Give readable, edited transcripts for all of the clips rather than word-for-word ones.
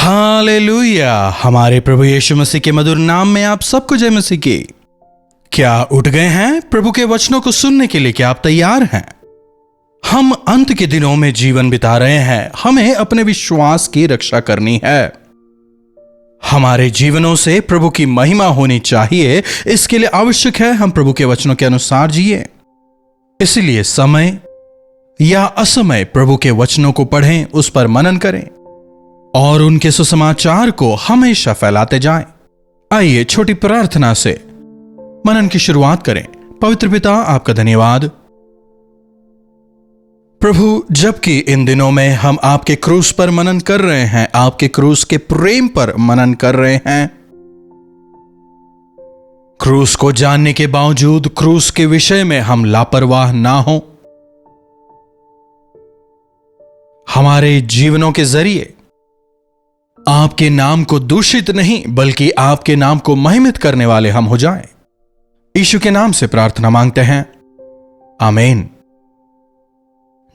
Hallelujah. हमारे प्रभु यीशु मसीह के मधुर नाम में आप सबको जय मसीह की। क्या उठ गए हैं प्रभु के वचनों को सुनने के लिए? क्या आप तैयार हैं? हम अंत के दिनों में जीवन बिता रहे हैं। हमें अपने विश्वास की रक्षा करनी है। हमारे जीवनों से प्रभु की महिमा होनी चाहिए। इसके लिए आवश्यक है हम प्रभु के वचनों के अनुसार जिए। इसलिए समय या असमय प्रभु के वचनों को पढ़ें, उस पर मनन करें और उनके सुसमाचार को हमेशा फैलाते जाएं। आइए छोटी प्रार्थना से मनन की शुरुआत करें। पवित्र पिता, आपका धन्यवाद प्रभु, जबकि इन दिनों में हम आपके क्रूस पर मनन कर रहे हैं, आपके क्रूस के प्रेम पर मनन कर रहे हैं। क्रूस को जानने के बावजूद क्रूस के विषय में हम लापरवाह ना हों। हमारे जीवनों के जरिए आपके नाम को दूषित नहीं बल्कि आपके नाम को महिमित करने वाले हम हो जाएं। यीशु के नाम से प्रार्थना मांगते हैं, आमीन।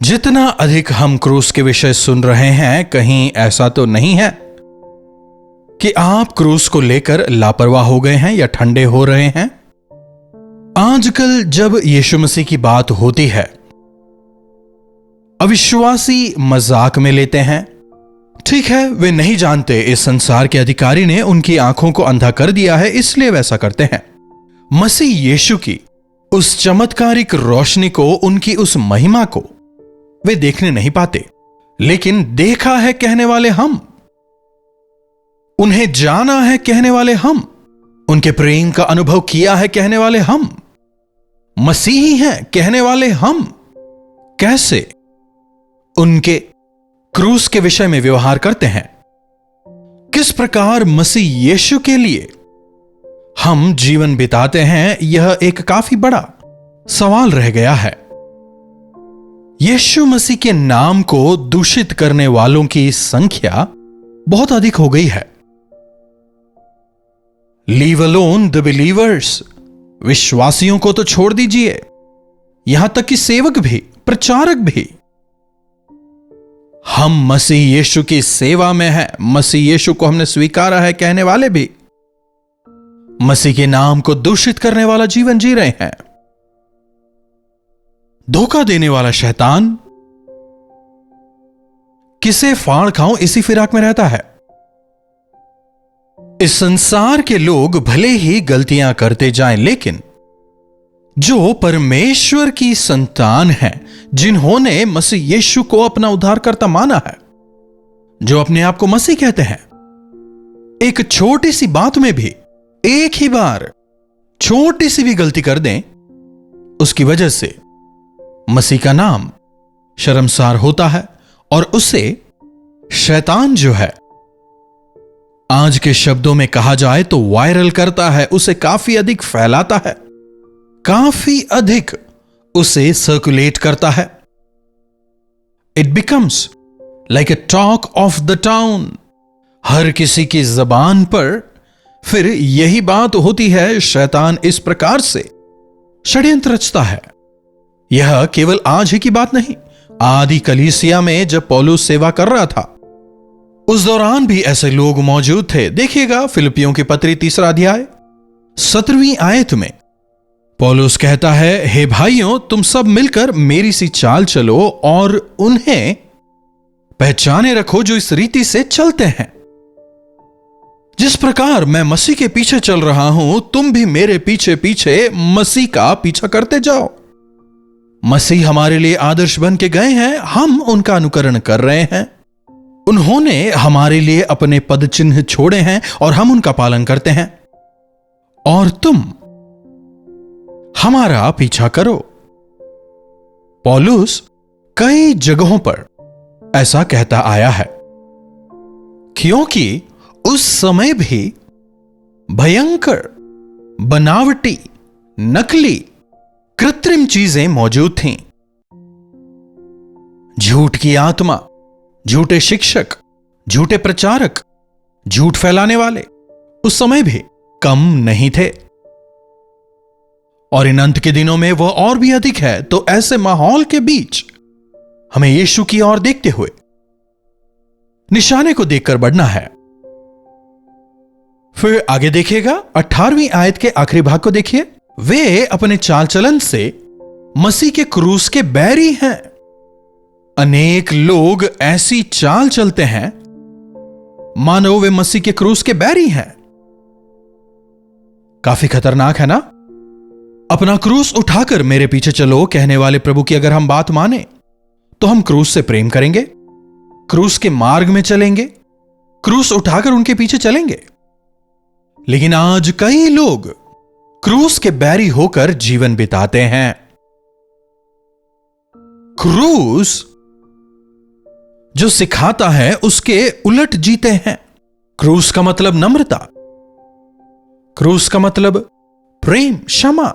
जितना अधिक हम क्रूस के विषय सुन रहे हैं, कहीं ऐसा तो नहीं है कि आप क्रूस को लेकर लापरवाह हो गए हैं या ठंडे हो रहे हैं। आजकल जब यीशु मसीह की बात होती है, अविश्वासी मजाक में लेते हैं। ठीक है, वे नहीं जानते इस संसार के अधिकारी ने उनकी आंखों को अंधा कर दिया है, इसलिए वैसा करते हैं। मसीह यीशु की उस चमत्कारिक रोशनी को, उनकी उस महिमा को वे देखने नहीं पाते, लेकिन देखा है कहने वाले हम, उन्हें जाना है कहने वाले हम, उनके प्रेम का अनुभव किया है कहने वाले हम, मसीही हैं कहने वाले हम कैसे उनके क्रूस के विषय में व्यवहार करते हैं। किस प्रकार मसीह यीशु के लिए हम जीवन बिताते हैं, यह एक काफी बड़ा सवाल रह गया है। यीशु मसीह के नाम को दूषित करने वालों की संख्या बहुत अधिक हो गई है। लीव अलोन द बिलीवर्स, विश्वासियों को तो छोड़ दीजिए, यहां तक कि सेवक भी, प्रचारक भी। हम मसीह यीशु की सेवा में हैं, मसीह यीशु को हमने स्वीकारा है कहने वाले भी मसीह के नाम को दूषित करने वाला जीवन जी रहे हैं। धोखा देने वाला शैतान किसे फाड़ खाऊं इसी फिराक में रहता है। इस संसार के लोग भले ही गलतियां करते जाएं, लेकिन जो परमेश्वर की संतान है, जिन्होंने मसीह यीशु को अपना उद्धारकर्ता माना है, जो अपने आप को मसीह कहते हैं, एक छोटी सी बात में भी एक ही बार छोटी सी भी गलती कर दें, उसकी वजह से मसीह का नाम शर्मसार होता है और उसे शैतान जो है, आज के शब्दों में कहा जाए तो वायरल करता है, उसे काफी अधिक फैलाता है, काफी अधिक उसे सर्कुलेट करता है। It becomes like a talk of the town. हर किसी की जबान पर फिर यही बात होती है। शैतान इस प्रकार से षड्यंत्र रचता है। यह केवल आज ही की बात नहीं। आदि कलीसिया में जब पौलुस सेवा कर रहा था, उस दौरान भी ऐसे लोग मौजूद थे। देखिएगा फिलिपियों की पत्री 3 अध्याय 17वीं आयत में पौलुस कहता है, हे भाइयों, तुम सब मिलकर मेरी सी चाल चलो और उन्हें पहचाने रखो जो इस रीति से चलते हैं। जिस प्रकार मैं मसीह के पीछे चल रहा हूं, तुम भी मेरे पीछे पीछे मसीह का पीछा करते जाओ। मसीह हमारे लिए आदर्श बन के गए हैं, हम उनका अनुकरण कर रहे हैं। उन्होंने हमारे लिए अपने पद चिन्ह छोड़े हैं और हम उनका पालन करते हैं, और तुम हमारा पीछा करो। पौलुस कई जगहों पर ऐसा कहता आया है, क्योंकि उस समय भी भयंकर, बनावटी, नकली, कृत्रिम चीजें मौजूद थीं। झूठ की आत्मा, झूठे शिक्षक, झूठे प्रचारक, झूठ फैलाने वाले उस समय भी कम नहीं थे, और इन अंत के दिनों में वह और भी अधिक है। तो ऐसे माहौल के बीच हमें यीशु की ओर देखते हुए निशाने को देखकर बढ़ना है। फिर आगे देखिएगा 18वीं आयत के आखिरी भाग को देखिए। वे अपने चाल चलन से मसीह के क्रूस के बैरी हैं। अनेक लोग ऐसी चाल चलते हैं मानो वे मसीह के क्रूस के बैरी हैं। काफी खतरनाक है ना? अपना क्रूस उठाकर मेरे पीछे चलो कहने वाले प्रभु की अगर हम बात माने तो हम क्रूस से प्रेम करेंगे, क्रूस के मार्ग में चलेंगे, क्रूस उठाकर उनके पीछे चलेंगे। लेकिन आज कई लोग क्रूस के बैरी होकर जीवन बिताते हैं। क्रूस जो सिखाता है उसके उलट जीते हैं। क्रूस का मतलब नम्रता, क्रूस का मतलब प्रेम, क्षमा,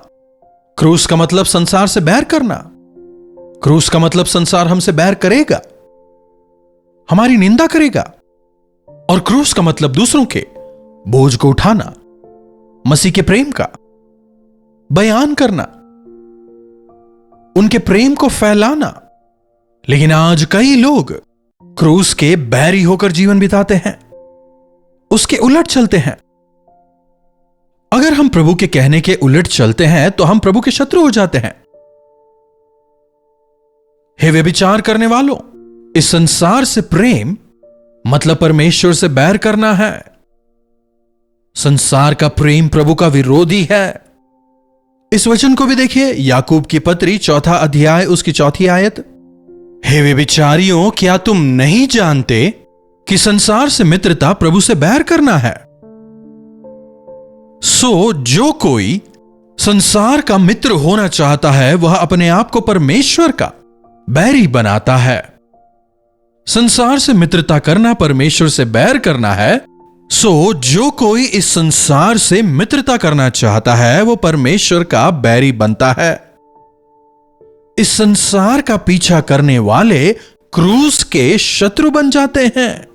क्रूस का मतलब संसार से बैर करना, क्रूस का मतलब संसार हमसे बैर करेगा, हमारी निंदा करेगा, और क्रूस का मतलब दूसरों के बोझ को उठाना, मसीह के प्रेम का बयान करना, उनके प्रेम को फैलाना। लेकिन आज कई लोग क्रूस के बैरी होकर जीवन बिताते हैं, उसके उलट चलते हैं। अगर हम प्रभु के कहने के उलट चलते हैं तो हम प्रभु के शत्रु हो जाते हैं। हे व्यभिचार करने वालों, इस संसार से प्रेम मतलब परमेश्वर से बैर करना है। संसार का प्रेम प्रभु का विरोधी है। इस वचन को भी देखिए, याकूब की पत्री 4 अध्याय उसकी 4 आयत। हे व्यभिचारियों, क्या तुम नहीं जानते कि संसार से मित्रता प्रभु से बैर करना है? सो जो कोई संसार का मित्र होना चाहता है वह अपने आप को परमेश्वर का बैरी बनाता है। संसार से मित्रता करना परमेश्वर से बैर करना है। सो जो कोई इस संसार से मित्रता करना चाहता है वो परमेश्वर का बैरी बनता है। इस संसार का पीछा करने वाले क्रूस के शत्रु बन जाते हैं,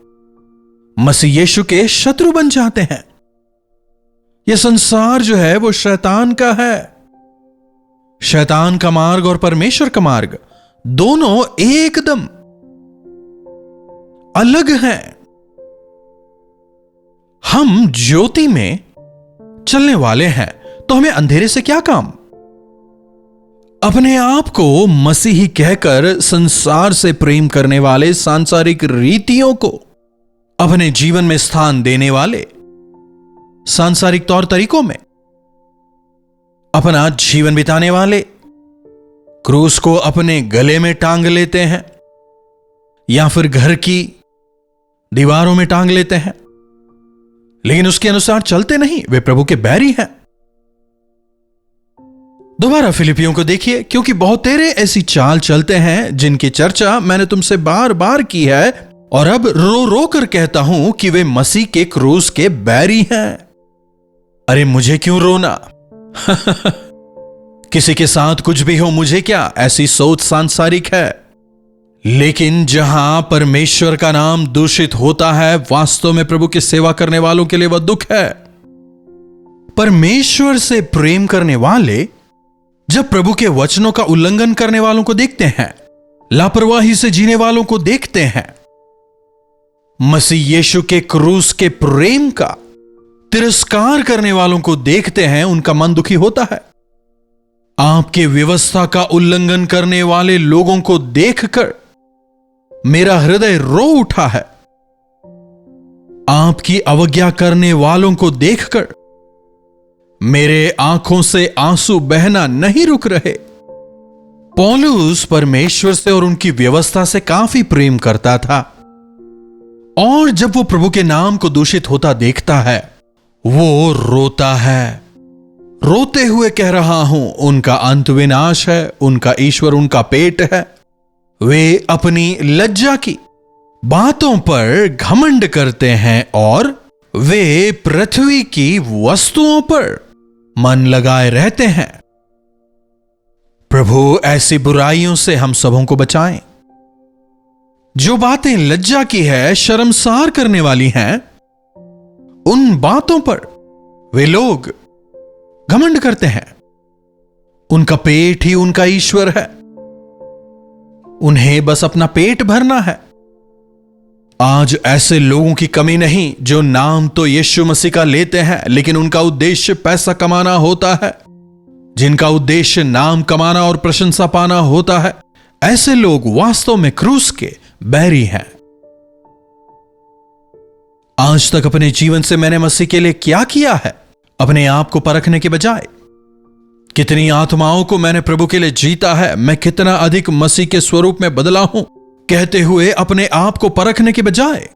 मसीह यीशु के शत्रु बन जाते हैं। यह संसार जो है वो शैतान का है। शैतान का मार्ग और परमेश्वर का मार्ग दोनों एकदम अलग हैं। हम ज्योति में चलने वाले हैं तो हमें अंधेरे से क्या काम? अपने आप को मसीही कहकर संसार से प्रेम करने वाले, सांसारिक रीतियों को अपने जीवन में स्थान देने वाले, सांसारिक तौर तरीकों में अपना जीवन बिताने वाले क्रूस को अपने गले में टांग लेते हैं या फिर घर की दीवारों में टांग लेते हैं, लेकिन उसके अनुसार चलते नहीं। वे प्रभु के बैरी हैं। दोबारा फिलिपियों को देखिए, क्योंकि बहुत तेरे ऐसी चाल चलते हैं जिनकी चर्चा मैंने तुमसे बार बार की है और अब रो रो कर कहता हूं कि वे मसीह के क्रूस के बैरी हैं। अरे मुझे क्यों रोना? किसी के साथ कुछ भी हो मुझे क्या, ऐसी सोच सांसारिक है। लेकिन जहां परमेश्वर का नाम दूषित होता है, वास्तव में प्रभु की सेवा करने वालों के लिए वह दुख है। परमेश्वर से प्रेम करने वाले जब प्रभु के वचनों का उल्लंघन करने वालों को देखते हैं, लापरवाही से जीने वालों को देखते हैं, मसीह यीशु के क्रूस के प्रेम का तिरस्कार करने वालों को देखते हैं, उनका मन दुखी होता है। आपके व्यवस्था का उल्लंघन करने वाले लोगों को देखकर मेरा हृदय रो उठा है। आपकी अवज्ञा करने वालों को देखकर मेरे आंखों से आंसू बहना नहीं रुक रहे। पौलुस परमेश्वर से और उनकी व्यवस्था से काफी प्रेम करता था, और जब वो प्रभु के नाम को दूषित होता देखता है वो रोता है। रोते हुए कह रहा हूं, उनका अंत विनाश है, उनका ईश्वर उनका पेट है। वे अपनी लज्जा की बातों पर घमंड करते हैं और वे पृथ्वी की वस्तुओं पर मन लगाए रहते हैं। प्रभु ऐसी बुराइयों से हम सबों को बचाएं। जो बातें लज्जा की है, शर्मसार करने वाली हैं, उन बातों पर वे लोग घमंड करते हैं। उनका पेट ही उनका ईश्वर है। उन्हें बस अपना पेट भरना है। आज ऐसे लोगों की कमी नहीं जो नाम तो यीशु मसीह का लेते हैं, लेकिन उनका उद्देश्य पैसा कमाना होता है, जिनका उद्देश्य नाम कमाना और प्रशंसा पाना होता है। ऐसे लोग वास्तव में क्रूस के बैरी हैं। आज तक अपने जीवन से मैंने मसीह के लिए क्या किया है? अपने आप को परखने के बजाय कितनी आत्माओं को मैंने प्रभु के लिए जीता है, मैं कितना अधिक मसीह के स्वरूप में बदला हूं, कहते हुए अपने आप को परखने के बजाय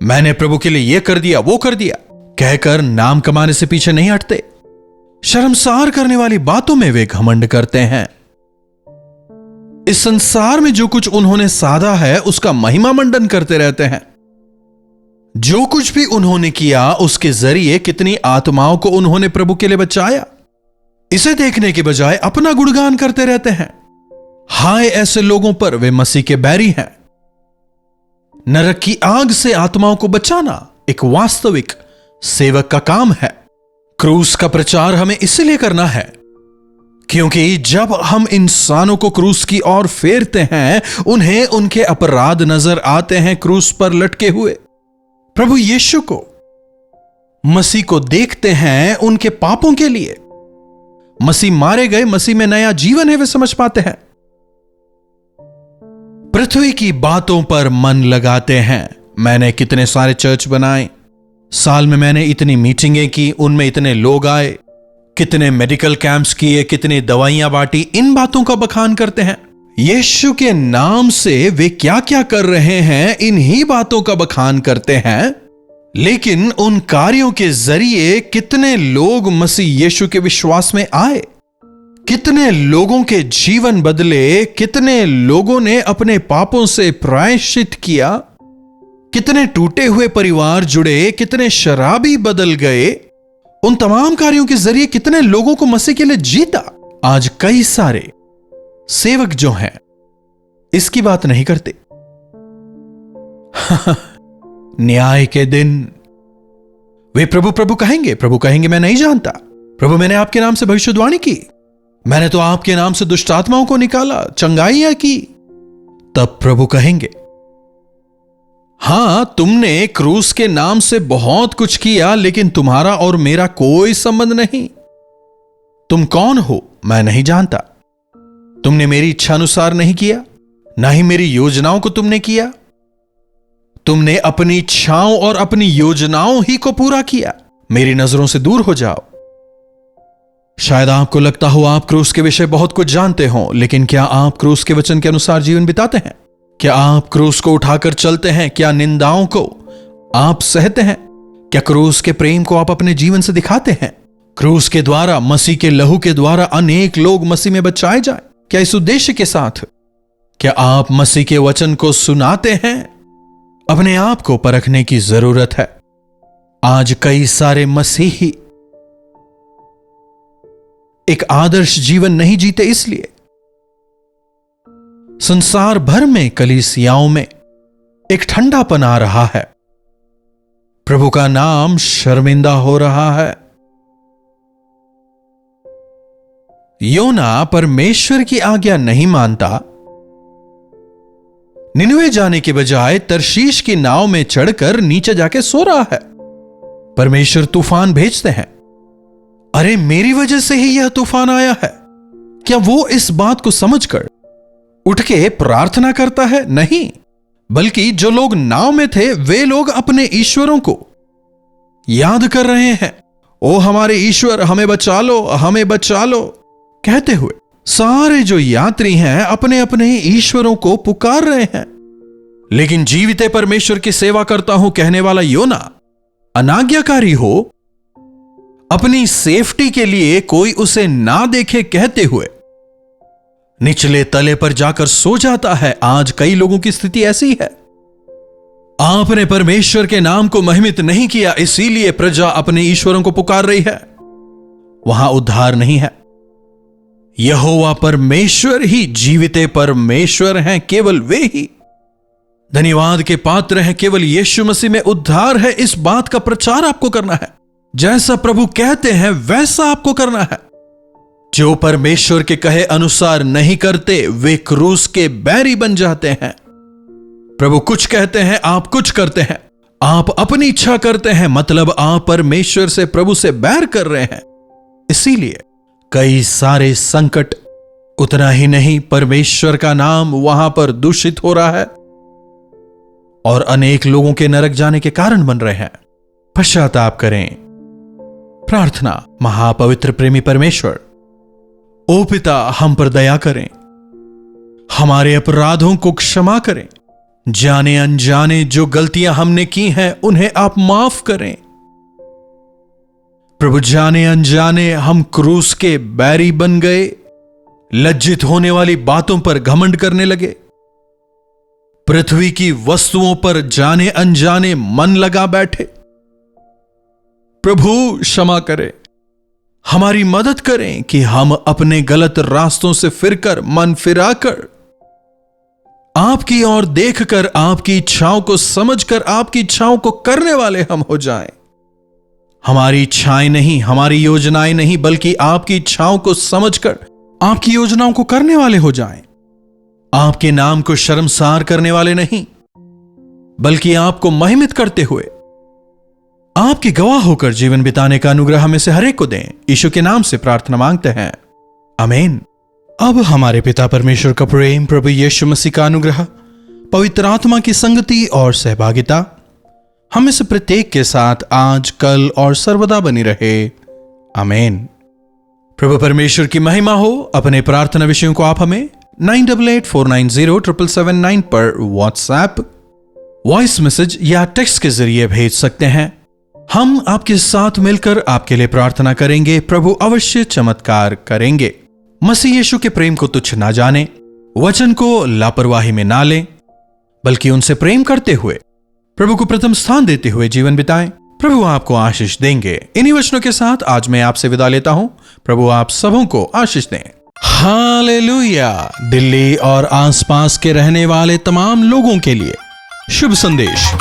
मैंने प्रभु के लिए यह कर दिया, वो कर दिया, कहकर नाम कमाने से पीछे नहीं हटते। शर्मसार करने वाली बातों में वे घमंड करते हैं। इस संसार में जो कुछ उन्होंने साधा है उसका महिमा मंडन करते रहते हैं। जो कुछ भी उन्होंने किया उसके जरिए कितनी आत्माओं को उन्होंने प्रभु के लिए बचाया, इसे देखने के बजाय अपना गुणगान करते रहते हैं। हाय ऐसे लोगों पर, वे मसीह के बैरी हैं। नरक की आग से आत्माओं को बचाना एक वास्तविक सेवक का काम है। क्रूस का प्रचार हमें इसलिए करना है क्योंकि जब हम इंसानों को क्रूस की ओर फेरते हैं, उन्हें उनके अपराध नजर आते हैं क्रूस पर लटके हुए। प्रभु यीशु को, मसीह को देखते हैं उनके पापों के लिए। मसीह मारे गए, मसीह में नया जीवन है, वे समझ पाते हैं। पृथ्वी की बातों पर मन लगाते हैं। मैंने कितने सारे चर्च बनाए, साल में मैंने इतनी मीटिंगें की, उनमें इतने लोग आए, कितने मेडिकल कैंप्स किए, कितनी दवाइयां बांटी, इन बातों का बखान करते हैं। यीशु के नाम से वे क्या क्या कर रहे हैं, इन्हीं बातों का बखान करते हैं। लेकिन उन कार्यों के जरिए कितने लोग मसीह यीशु के विश्वास में आए, कितने लोगों के जीवन बदले, कितने लोगों ने अपने पापों से प्रायश्चित किया, कितने टूटे हुए परिवार जुड़े, कितने शराबी बदल गए। उन तमाम कार्यों के जरिए कितने लोगों को मसीह के लिए जीता। आज कई सारे सेवक जो हैं इसकी बात नहीं करते। न्याय के दिन वे प्रभु प्रभु कहेंगे, प्रभु कहेंगे मैं नहीं जानता। प्रभु मैंने आपके नाम से भविष्यवाणी की, मैंने तो आपके नाम से दुष्ट आत्माओं को निकाला, चंगाइयां की। तब प्रभु कहेंगे हां तुमने क्रूस के नाम से बहुत कुछ किया, लेकिन तुम्हारा और मेरा कोई संबंध नहीं। तुम कौन हो मैं नहीं जानता। तुमने मेरी इच्छा अनुसार नहीं किया, ना ही मेरी योजनाओं को तुमने किया। तुमने अपनी इच्छाओं और अपनी योजनाओं ही को पूरा किया। मेरी नजरों से दूर हो जाओ। शायद आपको लगता हो आप क्रूस के विषय बहुत कुछ जानते हो, लेकिन क्या आप क्रूस के वचन के अनुसार जीवन बिताते हैं? क्या आप क्रूस को उठाकर चलते हैं? क्या निंदाओं को आप सहते हैं? क्या क्रूस के प्रेम को आप अपने जीवन से दिखाते हैं? क्रूस के द्वारा, मसीह के लहू के द्वारा अनेक लोग मसीह में बचाए जाए, क्या इस उद्देश्य के साथ क्या आप मसीह के वचन को सुनाते हैं? अपने आप को परखने की जरूरत है। आज कई सारे मसीही एक आदर्श जीवन नहीं जीते, इसलिए संसार भर में कलीसियाओं में एक ठंडापन आ रहा है। प्रभु का नाम शर्मिंदा हो रहा है। योना परमेश्वर की आज्ञा नहीं मानता। निनवे जाने के बजाय तरशीश की नाव में चढ़कर नीचे जाके सो रहा है। परमेश्वर तूफान भेजते हैं। अरे मेरी वजह से ही यह तूफान आया है। क्या वो इस बात को समझकर उठ के प्रार्थना करता है? नहीं, बल्कि जो लोग नाव में थे वे लोग अपने ईश्वरों को याद कर रहे हैं। ओ हमारे ईश्वर हमें बचा लो, हमें बचा लो कहते हुए सारे जो यात्री हैं अपने अपने ईश्वरों को पुकार रहे हैं। लेकिन जीवित परमेश्वर की सेवा करता हूं कहने वाला योना अनाज्ञाकारी हो, अपनी सेफ्टी के लिए कोई उसे ना देखे कहते हुए निचले तले पर जाकर सो जाता है। आज कई लोगों की स्थिति ऐसी है। आपने परमेश्वर के नाम को महिमित नहीं किया, इसीलिए प्रजा अपने ईश्वरों को पुकार रही है। वहां उद्धार नहीं है। यहोवा परमेश्वर ही जीविते परमेश्वर हैं, केवल वे ही धन्यवाद के पात्र हैं। केवल यीशु मसीह में उद्धार है। इस बात का प्रचार आपको करना है। जैसा प्रभु कहते हैं वैसा आपको करना है। जो परमेश्वर के कहे अनुसार नहीं करते वे क्रूस के बैरी बन जाते हैं। प्रभु कुछ कहते हैं, आप कुछ करते हैं। आप अपनी इच्छा करते हैं, मतलब आप परमेश्वर से, प्रभु से बैर कर रहे हैं। इसीलिए कई सारे संकट, उतना ही नहीं परमेश्वर का नाम वहां पर दूषित हो रहा है और अनेक लोगों के नरक जाने के कारण बन रहे हैं। पश्चाताप करें। प्रार्थना। महापवित्र प्रेमी परमेश्वर, ओ पिता, हम पर दया करें, हमारे अपराधों को क्षमा करें। जाने अनजाने जो गलतियां हमने की हैं उन्हें आप माफ करें। प्रभु, जाने अनजाने हम क्रूस के बैरी बन गए, लज्जित होने वाली बातों पर घमंड करने लगे, पृथ्वी की वस्तुओं पर जाने अनजाने मन लगा बैठे। प्रभु क्षमा करें, हमारी मदद करें कि हम अपने गलत रास्तों से फिरकर, मन फिराकर, आपकी ओर देखकर, आपकी इच्छाओं को समझकर, आपकी इच्छाओं को करने वाले हम हो जाएं। हमारी इच्छाएं नहीं, हमारी योजनाएं नहीं, बल्कि आपकी इच्छाओं को समझकर आपकी योजनाओं को करने वाले हो जाएं। आपके नाम को शर्मसार करने वाले नहीं, बल्कि आपको महिमित करते हुए आपके गवाह होकर जीवन बिताने का अनुग्रह हमें से हरेक को दें। यीशु के नाम से प्रार्थना मांगते हैं, आमीन। अब हमारे पिता परमेश्वर का प्रेम, प्रभु यीशु मसीह का अनुग्रह, पवित्र आत्मा की संगति और सहभागिता हमें से प्रत्येक के साथ आज, कल और सर्वदा बनी रहे, आमीन। प्रभु परमेश्वर की महिमा हो। अपने प्रार्थना विषयों को आप हमें 9884907779 पर व्हाट्सएप, वॉइस मैसेज या टेक्स्ट के जरिए भेज सकते हैं। हम आपके साथ मिलकर आपके लिए प्रार्थना करेंगे। प्रभु अवश्य चमत्कार करेंगे। मसीह यीशु के प्रेम को तुच्छ ना जाने, वचन को लापरवाही में ना लें, बल्कि उनसे प्रेम करते हुए, प्रभु को प्रथम स्थान देते हुए जीवन बिताएं। प्रभु आपको आशीष देंगे। इन्हीं वचनों के साथ आज मैं आपसे विदा लेता हूं। प्रभु आप सबों को आशीष दें। हालेलुया। दिल्ली और आसपास के रहने वाले तमाम लोगों के लिए शुभ संदेश।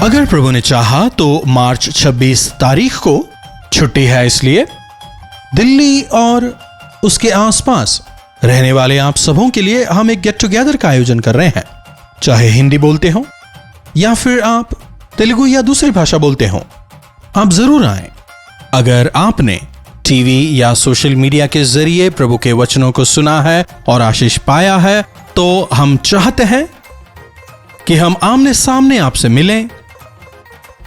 अगर प्रभु ने चाहा तो मार्च 26 तारीख को छुट्टी है, इसलिए दिल्ली और उसके आसपास रहने वाले आप सबों के लिए हम एक गेट टुगेदर का आयोजन कर रहे हैं। चाहे हिंदी बोलते हो या फिर आप तेलुगु या दूसरी भाषा बोलते हो, आप जरूर आएं। अगर आपने टीवी या सोशल मीडिया के जरिए प्रभु के वचनों को सुना है और आशीष पाया है, तो हम चाहते हैं कि हम आमने सामने आपसे मिलें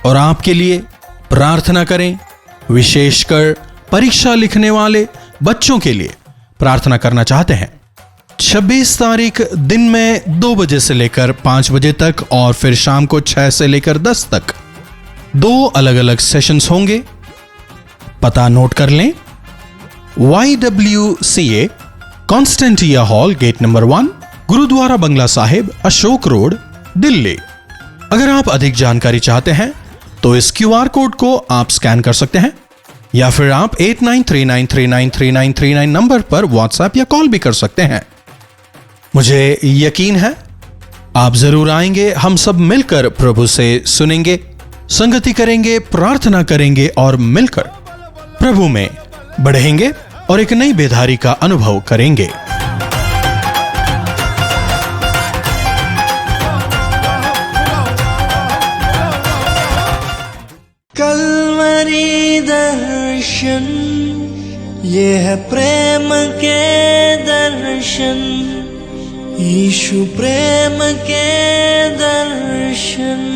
और आपके लिए प्रार्थना करें। विशेषकर परीक्षा लिखने वाले बच्चों के लिए प्रार्थना करना चाहते हैं। 26 तारीख दिन में 2 बजे से लेकर 5 बजे तक और फिर शाम को 6 से लेकर 10 तक 2 अलग अलग सेशंस होंगे। पता नोट कर लें, YWCA Constantia hall, gate number 1, Gurudwara Bangla Sahib, Ashok road, Delhi. अगर आप अधिक जानकारी चाहते हैं तो इस QR कोड को आप स्कैन कर सकते हैं या फिर आप 8939393939 नंबर पर व्हाट्सएप या कॉल भी कर सकते हैं। मुझे यकीन है आप जरूर आएंगे। हम सब मिलकर प्रभु से सुनेंगे, संगति करेंगे, प्रार्थना करेंगे और मिलकर प्रभु में बढ़ेंगे और एक नई बेधारी का अनुभव करेंगे। कलवरी दर्शन, ये है प्रेम के दर्शन, यीशु प्रेम के दर्शन।